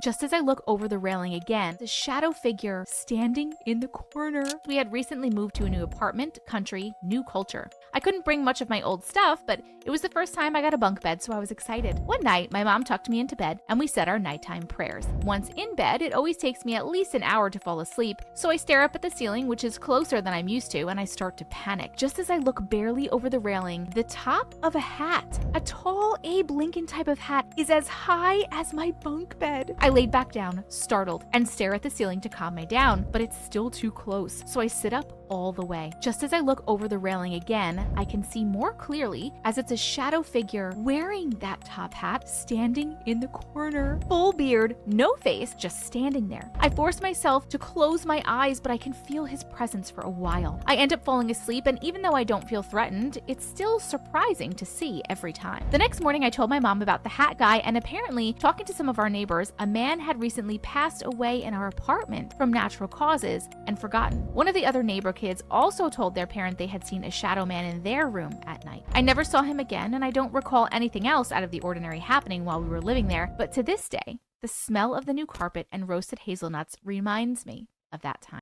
Just as I look over the railing again, the shadow figure standing in the corner. We had recently moved to a new apartment, country, new culture. I couldn't bring much of my old stuff, but it was the first time I got a bunk bed, so I was excited. One night, my mom tucked me into bed and we said our nighttime prayers. Once in bed, it always takes me at least an hour to fall asleep, so I stare up at the ceiling, which is closer than I'm used to, and I start to panic. Just as I look barely over the railing, the top of a hat, a tall Abe Lincoln type of hat, is as high as my bunk bed. I laid back down, startled, and stare at the ceiling to calm me down, but it's still too close, so I sit up all the way. Just as I look over the railing again, I can see more clearly as it's a shadow figure wearing that top hat standing in the corner. Full beard, no face, just standing there. I force myself to close my eyes, but I can feel his presence for a while. I end up falling asleep, and even though I don't feel threatened, it's still surprising to see every time. The next morning, I told my mom about the hat guy, and apparently, talking to some of our neighbors, a man had recently passed away in our apartment from natural causes and forgotten. One of the other neighbor kids also told their parent they had seen a shadow man in their room at night. I never saw him again, and I don't recall anything else out of the ordinary happening while we were living there, but to this day, the smell of the new carpet and roasted hazelnuts reminds me of that time.